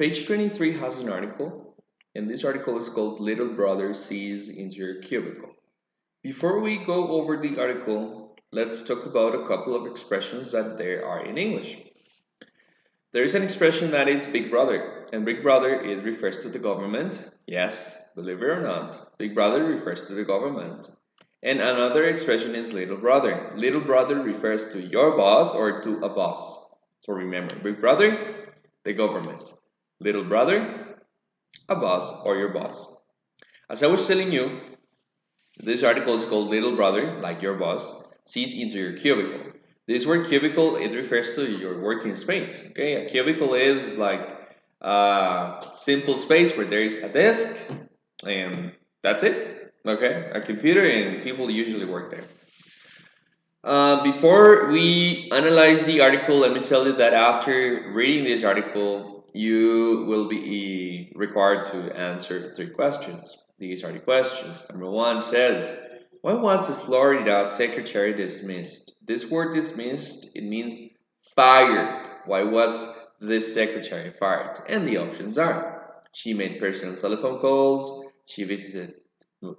Page 23 has an article, and this article is called Little Brother Sees into Your Cubicle. Before we go over the article, let's talk about a couple of expressions that there are in English. There is an expression that is Big Brother, and Big Brother it refers to the government. Yes, believe it or not, Big Brother refers to the government. And another expression is Little Brother. Little Brother refers to your boss or to a boss. So remember, Big Brother, the government. Little Brother, a boss or your boss. As I was telling you, this article is called Little Brother, like your boss, sees into your cubicle. This word cubicle, it refers to your working space. Okay, a cubicle is like a simple space where there is a desk and that's it. Okay, a computer and people usually work there. Before we analyze the article, let me tell you that after reading this article, you will be required to answer 3 questions. These are the questions. Number 1 says, why was the Florida secretary dismissed? This word dismissed, it means fired. Why was this secretary fired? And the options are, she made personal telephone calls, she visited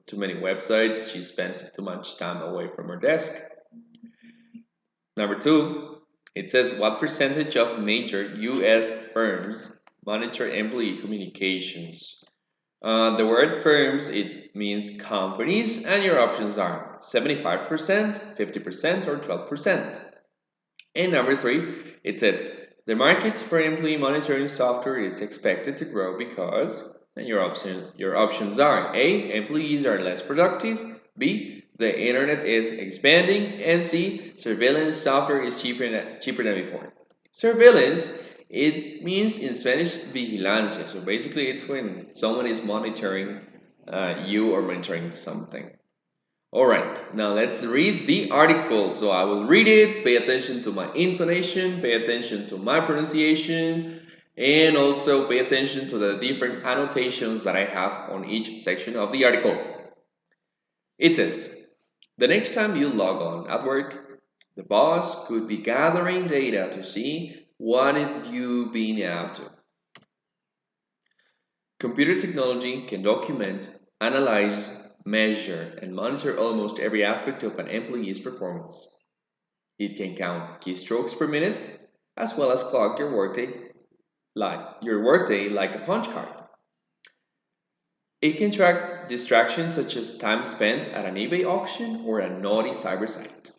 too many websites, she spent too much time away from her desk. Number 2, it says what percentage of major U.S. firms monitor employee communications? The word firms, it means companies, and your options are 75%, 50%, or 12%. And number 3, it says the market for employee monitoring software is expected to grow because, and your options are A, employees are less productive, B, the internet is expanding, and C, surveillance software is cheaper than before. Surveillance, it means in Spanish vigilancia. So basically, it's when someone is monitoring you or monitoring something. All right, now let's read the article. So I will read it, pay attention to my intonation, pay attention to my pronunciation, and also pay attention to the different annotations that I have on each section of the article. It says, the next time you log on at work, the boss could be gathering data to see what you've been up to. Computer technology can document, analyze, measure, and monitor almost every aspect of an employee's performance. It can count keystrokes per minute, as well as clock your workday like a punch card. It can track distractions such as time spent at an eBay auction or a naughty cyber site.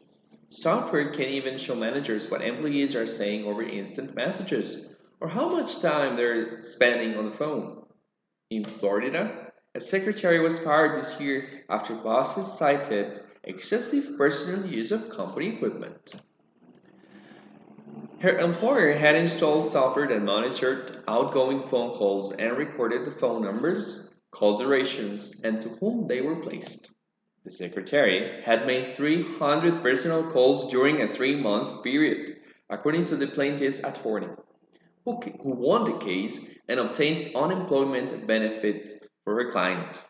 Software can even show managers what employees are saying over instant messages or how much time they're spending on the phone. In Florida, a secretary was fired this year after bosses cited excessive personal use of company equipment. Her employer had installed software that monitored outgoing phone calls and recorded the phone numbers, call durations, and to whom they were placed. The secretary had made 300 personal calls during a 3-month period, according to the plaintiff's attorney, who won the case and obtained unemployment benefits for her client.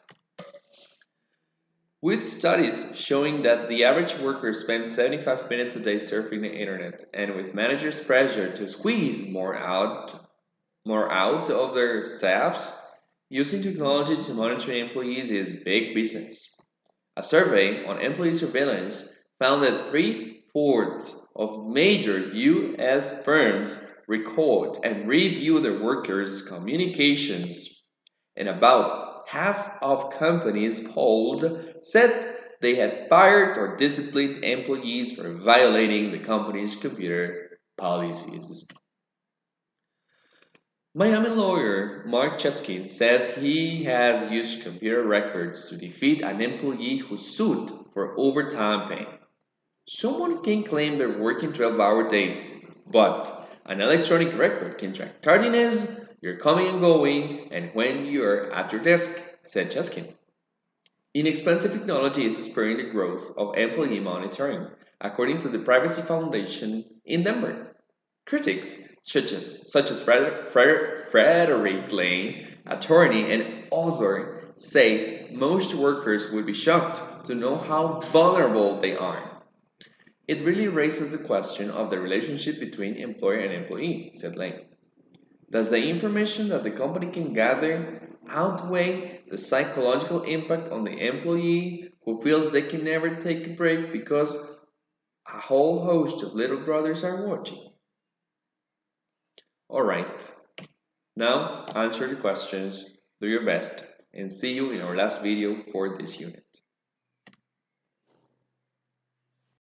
With studies showing that the average worker spends 75 minutes a day surfing the internet, and with managers' pressure to squeeze more out of their staffs, using technology to monitor employees is big business. A survey on employee surveillance found that 3/4 of major U.S. firms record and review their workers' communications, and about half of companies polled said they had fired or disciplined employees for violating the company's computer policies. Miami lawyer Mark Cheskin says he has used computer records to defeat an employee who sued for overtime pay. Someone can claim they're working 12-hour days, but an electronic record can track tardiness, your coming and going, and when you're at your desk, said Cheskin. Inexpensive technology is spurring the growth of employee monitoring, according to the Privacy Foundation in Denver. Critics, such as Frederick Lane, attorney and author, say most workers would be shocked to know how vulnerable they are. It really raises the question of the relationship between employer and employee, said Lane. Does the information that the company can gather outweigh the psychological impact on the employee who feels they can never take a break because a whole host of little brothers are watching? Alright, now answer the questions, do your best, and see you in our last video for this unit.